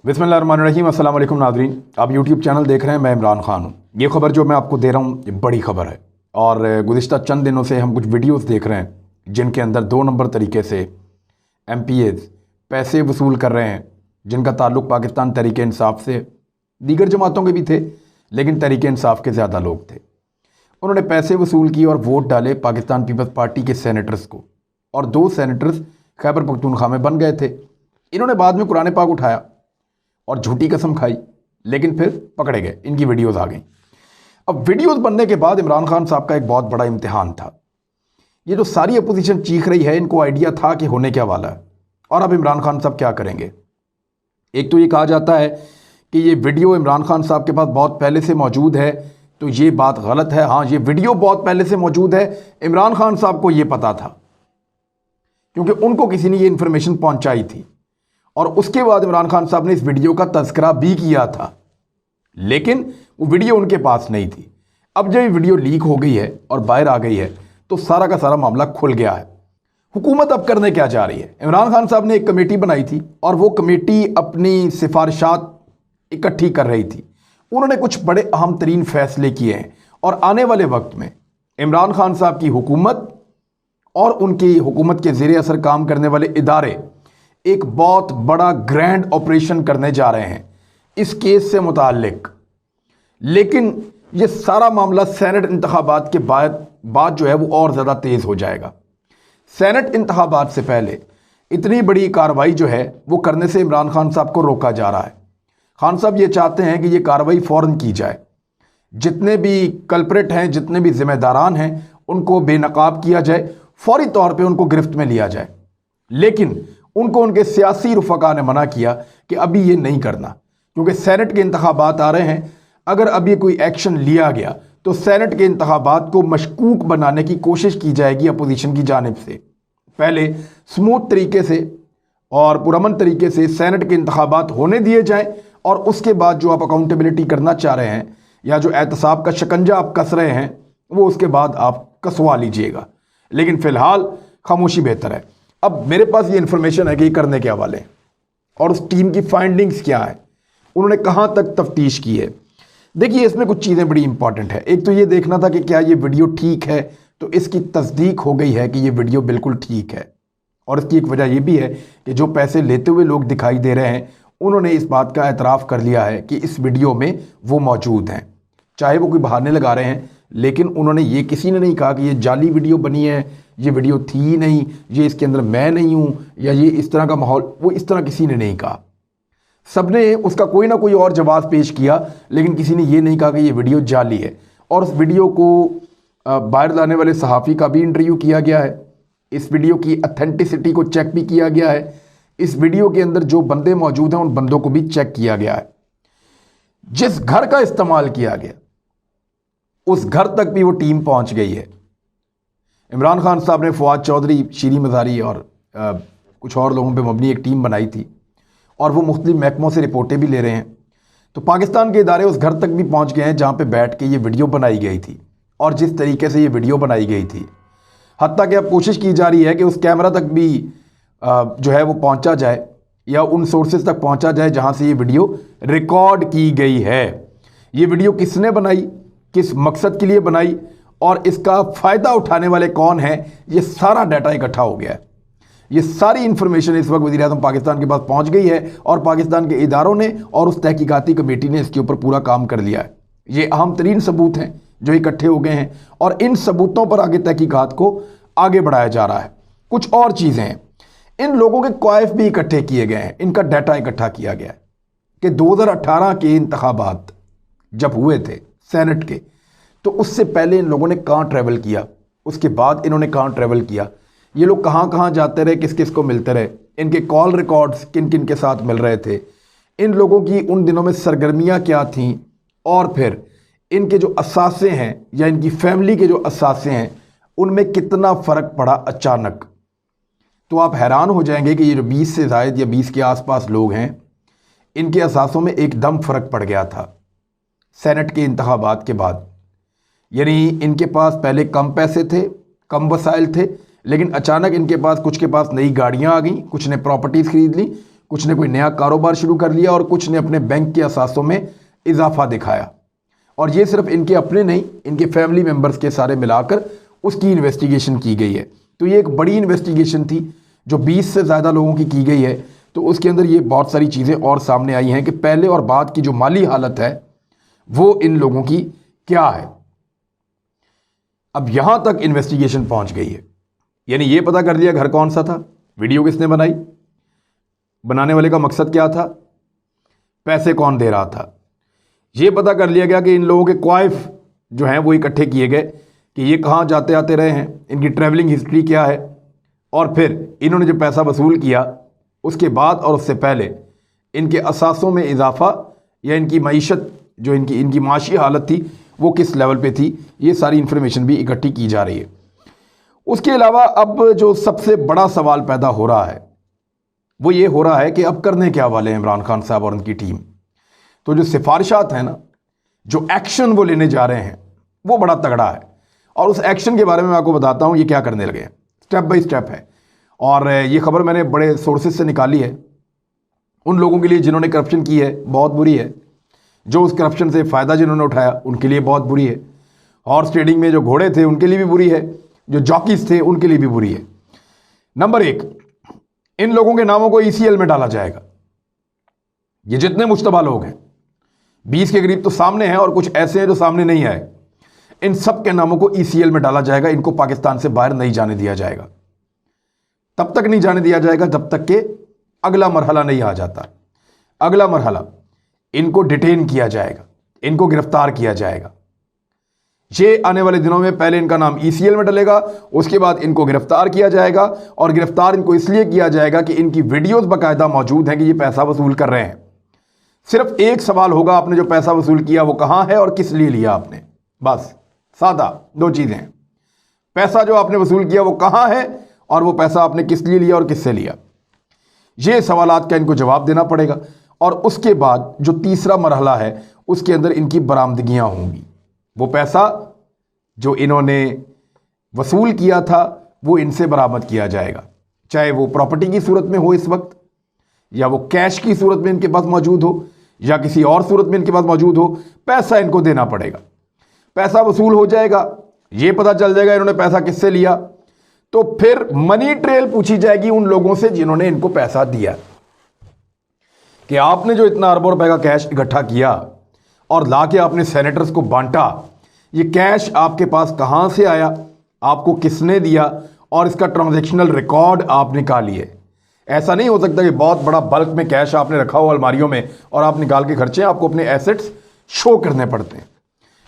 बिस्मिल्लाहिर्रहमानिर्रहीम। अस्सलाम वालेकुम नाज़रीन, आप यूट्यूब चैनल देख रहे हैं। मैं इमरान खान हूँ। ये खबर जो मैं आपको दे रहा हूँ ये बड़ी खबर है और गुज़िश्ता चंद दिनों से हम कुछ वीडियोस देख रहे हैं जिनके अंदर 2 नंबर तरीके से MPAs पैसे वसूल कर रहे हैं, जिनका ताल्लुक़ पाकिस्तान तहरीक इंसाफ से, दीगर जमातों के भी थे लेकिन तहरीक इंसाफ के ज़्यादा लोग थे। उन्होंने पैसे वसूल किए और वोट डाले पाकिस्तान पीपल्स पार्टी के सेनेटर्स को, और 2 सेनेटर्स खैबर पख्तूनख्वा में बन गए थे। इन्होंने बाद में कुरान पाक उठाया और झूठी कसम खाई, लेकिन फिर पकड़े गए। इनकी वीडियोस आ गई। अब वीडियोस बनने के बाद इमरान खान साहब का एक बहुत बड़ा इम्तिहान था। ये जो सारी अपोजिशन चीख रही है, इनको आइडिया था कि होने क्या वाला है। और अब इमरान खान साहब क्या करेंगे? एक तो ये कहा जाता है कि ये वीडियो इमरान खान साहब के पास बहुत पहले से मौजूद है, तो ये बात गलत है। हाँ, ये वीडियो बहुत पहले से मौजूद है, इमरान खान साहब को ये पता था क्योंकि उनको किसी ने ये इन्फॉर्मेशन पहुंचाई थी और उसके बाद इमरान खान साहब ने इस वीडियो का तज़किरा भी किया था, लेकिन वो वीडियो उनके पास नहीं थी। अब जब ये वीडियो लीक हो गई है और बाहर आ गई है तो सारा का सारा मामला खुल गया है। हुकूमत अब करने क्या जा रही है? इमरान खान साहब ने एक कमेटी बनाई थी और वो कमेटी अपनी सिफारिशात इकट्ठी कर रही थी। उन्होंने कुछ बड़े अहम तरीन फैसले किए हैं और आने वाले वक्त में इमरान खान साहब की हुकूमत और उनकी हुकूमत के ज़ेरे असर काम करने वाले इदारे एक बहुत बड़ा ग्रैंड ऑपरेशन करने जा रहे हैं इस केस से मुताल्लिक। लेकिन ये सारा मामला सेनेट इंतखाबात के बाद जो है वो और ज़्यादा तेज़ हो जाएगा। सेनेट इंतखाबात से पहले इतनी बड़ी कार्रवाई जो है वो करने से इमरान खान साहब को रोका जा रहा है। खान साहब ये चाहते हैं कि ये कार्रवाई फ़ौरन की जाए, जितने भी कल्प्रेट हैं, जितने भी जिम्मेदारान हैं, उनको बेनकाब किया जाए, फौरी तौर पे उनको गिरफ्त में लिया जाए। लेकिन उनको उनके सियासी रुफका ने मना किया कि अभी ये नहीं करना, क्योंकि सेनेट के इंतखाबात आ रहे हैं। अगर अभी कोई एक्शन लिया गया तो सेनेट के इंतखाबात को मशकूक बनाने की कोशिश की जाएगी अपोजिशन की जानिब से। पहले स्मूथ तरीके से और पुरअमन तरीके से सेनेट के इंतखाबात होने दिए जाएं और उसके बाद जो आप अकाउंटेबिलिटी करना चाह रहे हैं या जो एहतसाब का शिकंजा आप कस रहे हैं वो उसके बाद आप कसवा लीजिएगा। लेकिन फ़िलहाल खामोशी बेहतर है। अब मेरे पास ये इन्फॉर्मेशन है कि ये करने क्या वाले हैं और उस टीम की फाइंडिंग्स क्या है, उन्होंने कहाँ तक तफ्तीश की है। देखिए, इसमें कुछ चीज़ें बड़ी इंपॉर्टेंट है। एक तो ये देखना था कि क्या ये वीडियो ठीक है, तो इसकी तस्दीक हो गई है कि ये वीडियो बिल्कुल ठीक है। और इसकी एक वजह ये भी है कि जो पैसे लेते हुए लोग दिखाई दे रहे हैं उन्होंने इस बात का एतराफ़ कर लिया है कि इस वीडियो में वो मौजूद हैं, चाहे वो कोई बहाने लगा रहे हैं। लेकिन उन्होंने ये किसी ने नहीं कहा कि ये जाली वीडियो बनी है, ये वीडियो थी ही नहीं, ये इसके अंदर मैं नहीं हूँ, या ये इस तरह का माहौल, वो इस तरह किसी ने नहीं कहा। सबने उसका कोई ना कोई और जवाब पेश किया, लेकिन किसी ने ये नहीं कहा कि ये वीडियो जाली है। और उस वीडियो को बाहर लाने वाले सहाफ़ी का भी इंटरव्यू किया गया है। इस वीडियो की अथेंटिसिटी को चेक भी किया गया है। इस वीडियो के अंदर जो बंदे मौजूद हैं उन बंदों को भी चेक किया गया है। जिस घर का इस्तेमाल किया गया उस घर तक भी वो टीम पहुंच गई है। इमरान खान साहब ने फवाद चौधरी, शीरी मज़ारी और कुछ और लोगों पे मबनी एक टीम बनाई थी और वो मुख्तलिफ महकमों से रिपोर्टें भी ले रहे हैं। तो पाकिस्तान के इदारे उस घर तक भी पहुंच गए हैं जहां पे बैठ के ये वीडियो बनाई गई थी और जिस तरीके से ये वीडियो बनाई गई थी। हत्ता कि अब कोशिश की जा रही है कि उस कैमरा तक भी जो है वो पहुंचा जाए या उन सोर्सेज तक पहुंचा जाए जहां से ये वीडियो रिकॉर्ड की गई है। ये वीडियो किसने बनाई, किस मकसद के लिए बनाई और इसका फ़ायदा उठाने वाले कौन हैं, ये सारा डाटा इकट्ठा हो गया है। ये सारी इन्फॉर्मेशन इस वक्त वज़ीर-ए-आज़म पाकिस्तान के पास पहुंच गई है और पाकिस्तान के इदारों ने और उस तहकीकाती कमेटी ने इसके ऊपर पूरा काम कर लिया है। ये अहम तरीन सबूत हैं जो इकट्ठे हो गए हैं और इन सबूतों पर आगे तहकीकात को आगे बढ़ाया जा रहा है। कुछ और चीज़ें हैं, इन लोगों के क्वाइफ भी इकट्ठे किए गए हैं, इनका डाटा इकट्ठा किया गया है कि 2018 के इंतखाबात जब हुए थे सेनेट के, तो उससे पहले इन लोगों ने कहाँ ट्रैवल किया, उसके बाद इन्होंने कहाँ ट्रैवल किया, ये लोग कहाँ कहाँ जाते रहे, किस किस को मिलते रहे, इनके कॉल रिकॉर्ड्स किन किन के साथ मिल रहे थे, इन लोगों की उन दिनों में सरगर्मियाँ क्या थीं, और फिर इनके जो असासे हैं या इनकी फैमिली के जो असासे हैं उनमें कितना फ़र्क पड़ा अचानक। तो आप हैरान हो जाएंगे कि ये जो 20 से ज़ायद या 20 के आसपास लोग हैं, इनके असासों में एकदम फ़र्क पड़ गया था सेनेट के इंतखाबात के बाद। यानी इनके पास पहले कम पैसे थे, कम वसाइल थे, लेकिन अचानक इनके पास, कुछ के पास नई गाड़ियां आ गई, कुछ ने प्रॉपर्टीज़ खरीद ली, कुछ ने कोई नया कारोबार शुरू कर लिया और कुछ ने अपने बैंक के असासों में इजाफा दिखाया। और ये सिर्फ इनके अपने नहीं, इनके फैमिली मेंबर्स के सारे मिलाकर उसकी इन्वेस्टिगेशन की गई है। तो ये एक बड़ी इन्वेस्टिगेशन थी जो 20 से ज़्यादा लोगों की गई है। तो उसके अंदर ये बहुत सारी चीज़ें और सामने आई हैं कि पहले और बाद की जो माली हालत है वो इन लोगों की क्या है। अब यहां तक इन्वेस्टिगेशन पहुंच गई है, यानी ये पता कर लिया घर कौन सा था, वीडियो किसने बनाई, बनाने वाले का मकसद क्या था, पैसे कौन दे रहा था। ये पता कर लिया गया कि इन लोगों के क्वाइफ जो हैं वो इकट्ठे किए गए कि ये कहाँ जाते आते रहे हैं, इनकी ट्रैवलिंग हिस्ट्री क्या है, और फिर इन्होंने जो पैसा वसूल किया उसके बाद और उससे पहले इनके असासों में इजाफा या इनकी मईशत जो इनकी माशी हालत थी वो किस लेवल पे थी, ये सारी इन्फॉर्मेशन भी इकट्ठी की जा रही है। उसके अलावा अब जो सबसे बड़ा सवाल पैदा हो रहा है वो ये हो रहा है कि अब करने क्या वाले हैं इमरान खान साहब और उनकी टीम। तो जो सिफारिशात हैं ना, जो एक्शन वो लेने जा रहे हैं वो बड़ा तगड़ा है, और उस एक्शन के बारे में मैं आपको बताता हूँ ये क्या करने लगे हैं, स्टेप बाय स्टेप है। और ये खबर मैंने बड़े सोर्सेज से निकाली है। उन लोगों के लिए जिन्होंने करप्शन की है बहुत बुरी है, जो उस करप्शन से फ़ायदा जिन्होंने उठाया उनके लिए बहुत बुरी है, हॉर्स ट्रेडिंग में जो घोड़े थे उनके लिए भी बुरी है, जो जॉकीज थे उनके लिए भी बुरी है। नंबर 1, इन लोगों के नामों को ECL में डाला जाएगा। ये जितने मुश्तबा लोग हैं 20 के करीब तो सामने हैं और कुछ ऐसे हैं जो सामने नहीं आए, इन सब के नामों को ECL में डाला जाएगा। इनको पाकिस्तान से बाहर नहीं जाने दिया जाएगा, तब तक नहीं जाने दिया जाएगा जब तक कि अगला मरहला नहीं आ जाता। अगला मरहला इनको डिटेन किया जाएगा, इनको गिरफ्तार किया जाएगा। ये आने वाले दिनों में पहले इनका नाम ECL में डलेगा, उसके बाद इनको गिरफ्तार किया जाएगा। और गिरफ्तार इनको इसलिए किया जाएगा कि इनकी वीडियोस बाकायदा मौजूद हैं कि ये पैसा वसूल कर रहे हैं। सिर्फ एक सवाल होगा, आपने जो पैसा वसूल किया वो कहां है और किस लिए लिया आपने, बस सादा 2 चीजें हैं। पैसा जो आपने वसूल किया वो कहां है और वो पैसा आपने किस लिए लिया और किससे लिया। ये सवालात का इनको जवाब देना पड़ेगा। और उसके बाद जो तीसरा मरहला है उसके अंदर इनकी बरामदगियां होंगी। वो पैसा जो इन्होंने वसूल किया था वो इनसे बरामद किया जाएगा, चाहे वो प्रॉपर्टी की सूरत में हो इस वक्त, या वो कैश की सूरत में इनके पास मौजूद हो, या किसी और सूरत में इनके पास मौजूद हो। पैसा इनको देना पड़ेगा, पैसा वसूल हो जाएगा, ये पता चल जाएगा इन्होंने पैसा किससे लिया। तो फिर मनी ट्रेल पूछी जाएगी उन लोगों से जिन्होंने इनको पैसा दिया कि आपने जो इतना अरबों रुपए का कैश इकट्ठा किया और लाके आपने सेनेटर्स को बांटा, ये कैश आपके पास कहां से आया, आपको किसने दिया, और इसका ट्रांजैक्शनल रिकॉर्ड आप निकालिए। ऐसा नहीं हो सकता कि बहुत बड़ा बल्क में कैश आपने रखा हो अलमारियों में और आप निकाल के खर्चे, आपको अपने एसेट्स शो करने पड़ते हैं।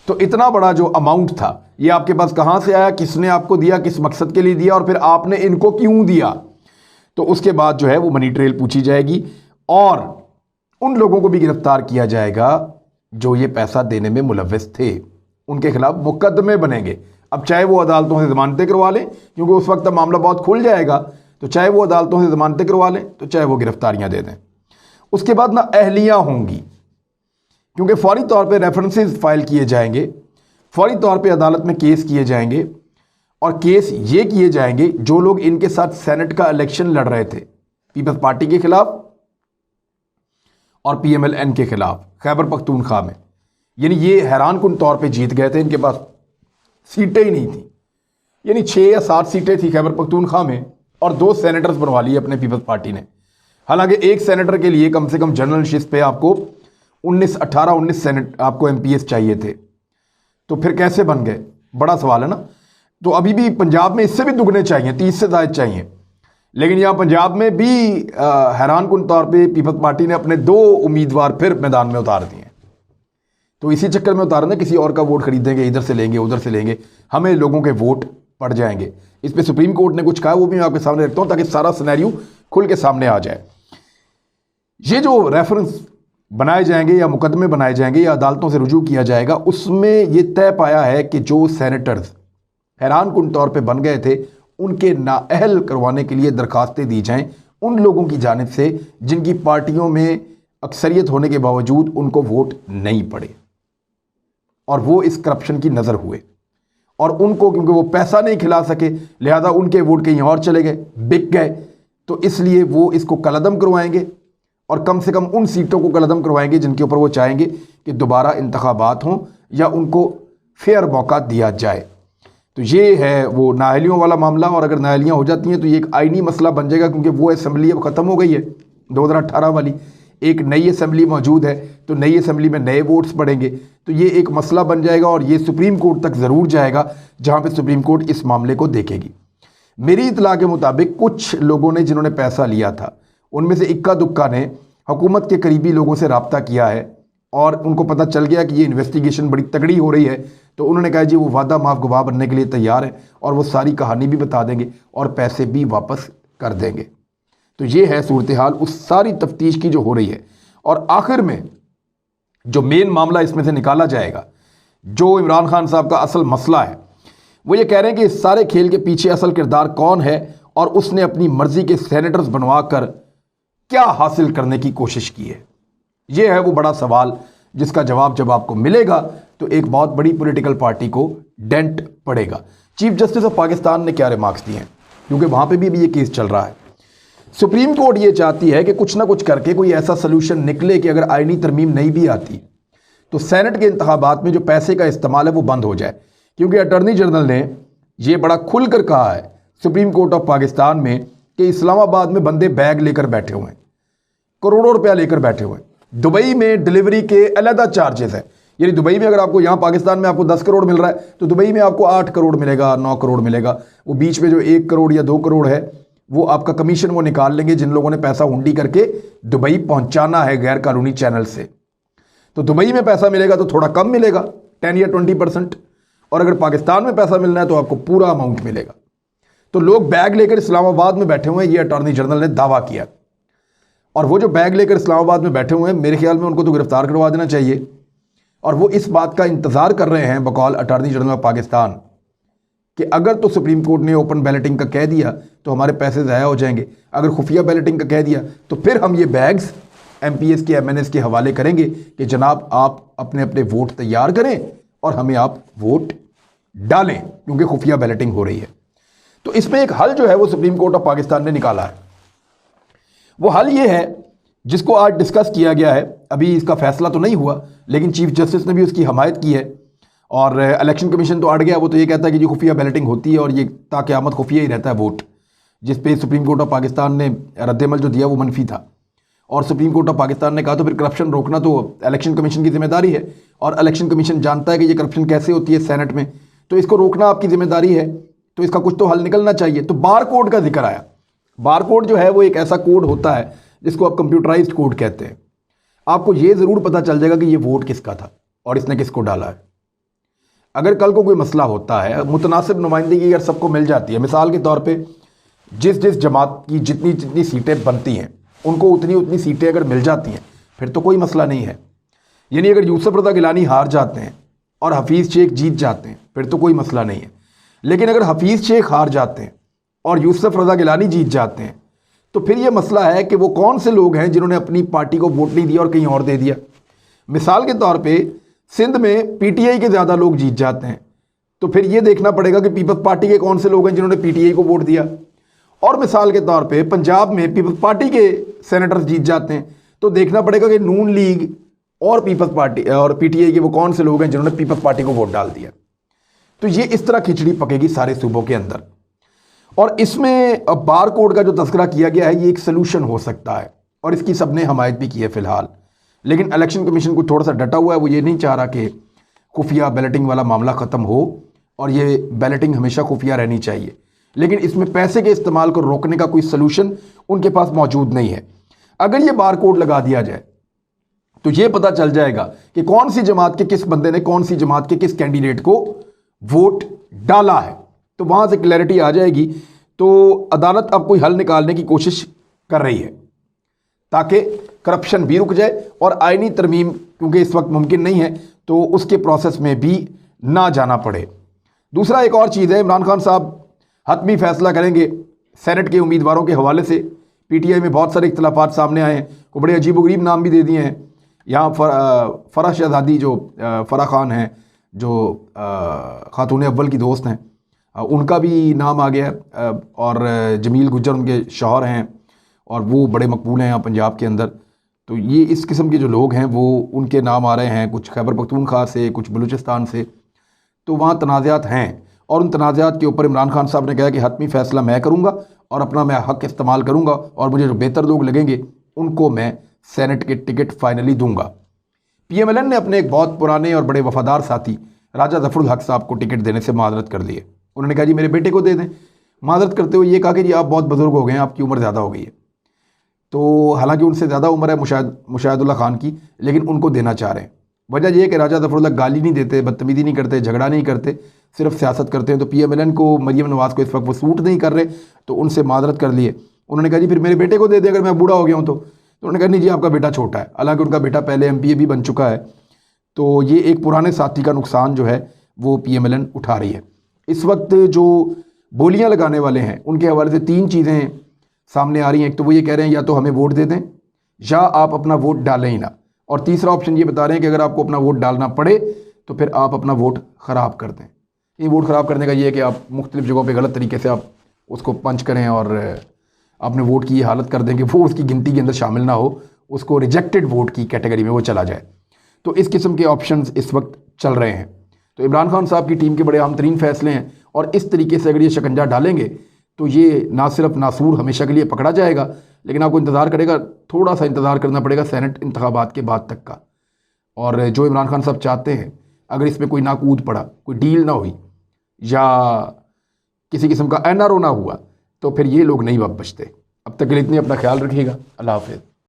तो इतना बड़ा जो अमाउंट था ये आपके पास कहां से आया, किसने आपको दिया, किस मकसद के लिए दिया, और फिर आपने इनको क्यों दिया। तो उसके बाद जो है वो मनी ट्रेल पूछी जाएगी और उन लोगों को भी गिरफ्तार किया जाएगा जो ये पैसा देने में मुलव्वस थे। उनके खिलाफ मुकदमे बनेंगे। अब चाहे वो अदालतों से जमानतें करवा लें, क्योंकि उस वक्त मामला बहुत खुल जाएगा, तो चाहे वो अदालतों से जमानतें करवा लें, तो चाहे वो गिरफ्तारियां दे दें। उसके बाद ना अहलियां होंगी, क्योंकि फौरी तौर पे रेफरेंसेस फाइल किए जाएंगे, फौरी तौर पे अदालत में केस किए जाएंगे। और केस ये किए जाएंगे जो लोग इनके साथ सेनेट का इलेक्शन लड़ रहे थे, पीपल्स पार्टी के खिलाफ और PMLN के खिलाफ खैबर पख्तूनख्वा में। यानी ये हैरान कुन तौर पे जीत गए थे, इनके पास सीटें ही नहीं थी, यानी 6 या 7 सीटें थी खैबर पख्तूनख्वा में, और 2 सेनेटर्स बनवा लिए अपने पीपल्स पार्टी ने। हालांकि एक सेनेटर के लिए कम से कम जनरल शिफ्ट पे आपको 18-19 सेनेट आपको MPs चाहिए थे, तो फिर कैसे बन गए, बड़ा सवाल है ना। तो अभी भी पंजाब में इससे भी दुगने चाहिए, 30 से ज़्यादा चाहिए। लेकिन यहाँ पंजाब में भी हैरान कुन तौर पे पीपल्स पार्टी ने अपने 2 उम्मीदवार फिर मैदान में उतार दिए। तो इसी चक्कर में उतार दें, किसी और का वोट खरीदेंगे, इधर से लेंगे उधर से लेंगे, हमें लोगों के वोट पड़ जाएंगे। इस पे सुप्रीम कोर्ट ने कुछ कहा, वो भी मैं आपके सामने रखता हूँ ताकि सारा सिनेरियो खुल के सामने आ जाए। ये जो रेफरेंस बनाए जाएंगे या मुकदमे बनाए जाएंगे या अदालतों से रुजू किया जाएगा, उसमें ये तय पाया है कि जो सेनेटर्स हैरान कुन तौर पे बन गए थे उनके नाअहल करवाने के लिए दरखास्तें दी जाएं उन लोगों की जानिब से जिनकी पार्टियों में अक्सरियत होने के बावजूद उनको वोट नहीं पड़े और वो इस करप्शन की नज़र हुए, और उनको क्योंकि वो पैसा नहीं खिला सके लिहाजा उनके वोट कहीं और चले गए, बिक गए, तो इसलिए वो इसको कलअदम करवाएंगे और कम से कम उन सीटों को कलअदम करवाएंगे जिनके ऊपर वो चाहेंगे कि दोबारा इंतखाबात हों या उनको फेयर मौका दिया जाए। तो ये है वो नाअहलियों वाला मामला, और अगर नाअहलियाँ हो जाती हैं तो ये एक आइनी मसला बन जाएगा, क्योंकि वो असम्बली अब ख़त्म हो गई है 2018 वाली, एक नई असम्बली मौजूद है, तो नई असम्बली में नए वोट्स पड़ेंगे, तो ये एक मसला बन जाएगा और ये सुप्रीम कोर्ट तक ज़रूर जाएगा, जहाँ पे सुप्रीम कोर्ट इस मामले को देखेगी। मेरी इतला के मुताबिक कुछ लोगों ने जिन्होंने पैसा लिया था, उनमें से इक्का दुक्का ने हुकूमत के करीबी लोगों से रब्ता किया है और उनको पता चल गया कि ये इन्वेस्टिगेशन बड़ी तगड़ी हो रही है, तो उन्होंने कहा जी वो वादा माफ गवाह बनने के लिए तैयार है और वो सारी कहानी भी बता देंगे और पैसे भी वापस कर देंगे। तो ये है सूरत हाल उस सारी तफ्तीश की जो हो रही है। और आखिर में जो मेन मामला इसमें से निकाला जाएगा, जो इमरान खान साहब का असल मसला है, वो ये कह रहे हैं कि इस सारे खेल के पीछे असल किरदार कौन है और उसने अपनी मर्जी के सेनेटर्स बनवा कर क्या हासिल करने की कोशिश की है। ये है वो बड़ा सवाल जिसका जवाब जब आपको मिलेगा तो एक बहुत बड़ी पॉलिटिकल पार्टी को डेंट पड़ेगा। चीफ जस्टिस ऑफ पाकिस्तान ने क्या रिमार्क्स दिए हैं, क्योंकि वहाँ पे भी ये केस चल रहा है। सुप्रीम कोर्ट ये चाहती है कि कुछ ना कुछ करके कोई ऐसा सोल्यूशन निकले कि अगर आईनी तरमीम नहीं भी आती तो सेनेट के इंतखाबात में जो पैसे का इस्तेमाल है वो बंद हो जाए, क्योंकि अटॉर्नी जनरल ने ये बड़ा खुलकर कहा है सुप्रीम कोर्ट ऑफ पाकिस्तान में कि इस्लामाबाद में बंदे बैग लेकर बैठे हुए हैं, करोड़ों रुपया लेकर बैठे हुए हैं। दुबई में डिलीवरी के अलग चार्जेस हैं, यानी दुबई में अगर आपको यहाँ पाकिस्तान में आपको 10 करोड़ मिल रहा है तो दुबई में आपको 8 करोड़ मिलेगा, 9 करोड़ मिलेगा। वो बीच में जो 1 करोड़ या 2 करोड़ है वो आपका कमीशन वो निकाल लेंगे जिन लोगों ने पैसा हुंडी करके दुबई पहुंचाना है गैर कानूनी चैनल से। तो दुबई में पैसा मिलेगा तो थोड़ा कम मिलेगा, 10 या 20%, और अगर पाकिस्तान में पैसा मिलना है तो आपको पूरा अमाउंट मिलेगा। तो लोग बैग लेकर इस्लामाबाद में बैठे हुए हैं, ये अटॉर्नी जनरल ने दावा किया। और वो जो बैग लेकर इस्लामाबाद में बैठे हुए हैं, मेरे ख्याल में उनको तो गिरफ्तार करवा देना चाहिए। और वो इस बात का इंतज़ार कर रहे हैं बकौल अटॉर्नी जनरल ऑफ पाकिस्तान कि अगर तो सुप्रीम कोर्ट ने ओपन बैलेटिंग का कह दिया तो हमारे पैसे ज़ाया हो जाएंगे, अगर खुफिया बैलेटिंग का कह दिया तो फिर हम ये बैग्स MPs के MNS के हवाले करेंगे कि जनाब आप अपने अपने वोट तैयार करें और हमें आप वोट डालें, क्योंकि खुफिया बैलेटिंग हो रही है। तो इसमें एक हल जो है वो सुप्रीम कोर्ट ऑफ पाकिस्तान ने निकाला है। वो हल ये है जिसको आज डिस्कस किया गया है, अभी इसका फैसला तो नहीं हुआ लेकिन चीफ जस्टिस ने भी उसकी हमायत की है। और इलेक्शन कमीशन तो अड़ गया, वो तो ये कहता है कि जी खुफिया बैलेटिंग होती है और ये ताक़यामत खुफिया ही रहता है वोट, जिस पे सुप्रीम कोर्ट ऑफ पाकिस्तान ने रद्दमल जो दिया वो मनफी था। और सुप्रीम कोर्ट ऑफ पाकिस्तान ने कहा तो फिर करप्शन रोकना तो इलेक्शन कमीशन की जिम्मेदारी है, और इलेक्शन कमीशन जानता है कि ये करप्शन कैसे होती है सेनेट में, तो इसको रोकना आपकी जिम्मेदारी है, तो इसका कुछ तो हल निकलना चाहिए। तो बार कोड का जिक्र आया। बार कोड जो है वो एक ऐसा कोड होता है जिसको आप कंप्यूटराइज्ड कोड कहते हैं। आपको ये ज़रूर पता चल जाएगा कि ये वोट किसका था और इसने किसको डाला है। अगर कल को कोई मसला होता है, मुतनासिब नुमाइंदगी अगर सबको मिल जाती है, मिसाल के तौर पे जिस जिस जमात की जितनी जितनी सीटें बनती हैं उनको उतनी उतनी सीटें अगर मिल जाती हैं फिर तो कोई मसला नहीं है। यानी अगर यूसुफ रज़ा गिलानी हार जाते हैं और हफीज़ शेख जीत जाते हैं फिर तो कोई मसला नहीं है। लेकिन अगर हफीज़ शेख हार जाते हैं और यूसुफ रज़ा गिलानी जीत जाते हैं तो फिर यह मसला है कि वो कौन से लोग हैं जिन्होंने अपनी पार्टी को वोट नहीं दिया और कहीं और दे दिया। मिसाल के तौर पे सिंध में PTI के ज़्यादा लोग जीत जाते हैं तो फिर ये देखना पड़ेगा कि पीपल्स पार्टी के कौन से लोग हैं जिन्होंने PTI को वोट दिया। और मिसाल के तौर पे पंजाब में पीपल्स पार्टी के सेनेटर्स जीत जाते हैं तो देखना पड़ेगा कि नून लीग और पीपल्स पार्टी और PTI के वो कौन से लोग हैं जिन्होंने पीपल्स पार्टी को वोट डाल दिया। तो ये इस तरह खिचड़ी पकेगी सारे सूबों के अंदर। और इसमें अब बार कोड का जो तस्करा किया गया है ये एक सलूशन हो सकता है और इसकी सबने हमायत भी की है फ़िलहाल। लेकिन इलेक्शन कमीशन को थोड़ा सा डटा हुआ है, वो ये नहीं चाह रहा कि खुफिया बैलेटिंग वाला मामला ख़त्म हो और ये बैलेटिंग हमेशा खुफिया रहनी चाहिए। लेकिन इसमें पैसे के इस्तेमाल को रोकने का कोई सलूशन उनके पास मौजूद नहीं है। अगर ये बार कोड लगा दिया जाए तो ये पता चल जाएगा कि कौन सी जमात के किस बंदे ने कौन सी जमात के किस कैंडिडेट को वोट डाला है, तो वहाँ से क्लैरिटी आ जाएगी। तो अदालत अब कोई हल निकालने की कोशिश कर रही है ताकि करप्शन भी रुक जाए और आईनी तरमीम, क्योंकि इस वक्त मुमकिन नहीं है, तो उसके प्रोसेस में भी ना जाना पड़े। दूसरा एक और चीज़ है, इमरान खान साहब हतमी फैसला करेंगे सेनेट के उम्मीदवारों के हवाले से। PTI में बहुत सारे इख्तलाफात सामने आए हैं, को बड़े अजीबोगरीब नाम भी दे दिए हैं। यहाँ फ़राह शहज़ादी जो फ़राह खान हैं जो खातून अव्वल की दोस्त हैं, उनका भी नाम आ गया और जमील गुज्जर उनके शौहर हैं और वो बड़े मकबूल हैं यहाँ पंजाब के अंदर। तो ये इस किस्म के जो लोग हैं वो उनके नाम आ रहे हैं, कुछ खैबर पख्तूनख्वा से, कुछ बलूचिस्तान से। तो वहाँ तनाज़ात हैं और उन तनाज़ात के ऊपर इमरान खान साहब ने कहा कि हतमी फ़ैसला मैं करूँगा और अपना मैं हक़ इस्तेमाल करूँगा और मुझे जो बेहतर लोग लगेंगे उनको मैं सेनेट के टिकट फाइनली दूँगा। PMLN ने अपने एक बहुत पुराने और बड़े वफ़ादार साथी राजा ज़फ़रुल हक साहब को टिकट देने से माज़रत कर दी है। उन्होंने कहा जी मेरे बेटे को दे दें। माज़रत करते हुए ये कहा कि जी आप बहुत बुज़ुर्ग हो गए हैं, आपकी उम्र ज़्यादा हो गई है। तो हालांकि उनसे ज़्यादा उम्र है मुशाहिदुल्लाह खान की, लेकिन उनको देना चाह रहे हैं। वजह यह है कि राजा ज़फ़रुल्लाह गाली नहीं देते, बदतमीज़ी नहीं करते, झगड़ा नहीं करते, सिर्फ सियासत करते हैं। तो PMLN को, मरीम नवाज़ को इस वक्त वो सूट नहीं कर रहे, तो उनसे माज़रत कर लिए। उन्होंने कहा जी फिर मेरे बेटे को दे दे अगर मैं बूढ़ा हो गया हूँ तो। उन्होंने कहा नहीं जी आपका बेटा छोटा है, हालांकि उनका बेटा पहले MPA भी बन चुका है। तो ये एक पुराने साथी का नुकसान जो है वो PMLN उठा रही है। इस वक्त जो बोलियां लगाने वाले हैं उनके हवाले से 3 चीज़ें सामने आ रही हैं। एक तो वो ये कह रहे हैं या तो हमें वोट दे दें या आप अपना वोट डालें ही ना, और तीसरा ऑप्शन ये बता रहे हैं कि अगर आपको अपना वोट डालना पड़े तो फिर आप अपना वोट ख़राब कर दें। ये वोट ख़राब करने का ये है कि आप मुख्तलिफ़ जगहों पे गलत तरीके से आप उसको पंच करें और अपने वोट की ये हालत कर दें कि वो उसकी गिनती के अंदर शामिल ना हो, उसको रिजेक्टेड वोट की कैटेगरी में वो चला जाए। तो इस किस्म के ऑप्शंस इस वक्त चल रहे हैं। तो इमरान खान साहब की टीम के बड़े अहम तरीन फैसले हैं और इस तरीके से अगर ये शिकंजा डालेंगे तो ये ना सिर्फ नासूर हमेशा के लिए पकड़ा जाएगा, लेकिन आपको इंतज़ार करेगा, थोड़ा सा इंतज़ार करना पड़ेगा सेनेट इंतखाबात के बाद तक का। और जो इमरान खान साहब चाहते हैं, अगर इसमें कोई नाकूद पड़ा, कोई डील ना हुई या किसी किस्म का NRO ना हुआ, तो फिर ये लोग नहीं बचते। अब तक के लिए इतनी, अपना ख्याल रखिएगा। अल्लाह हाफ़िज़।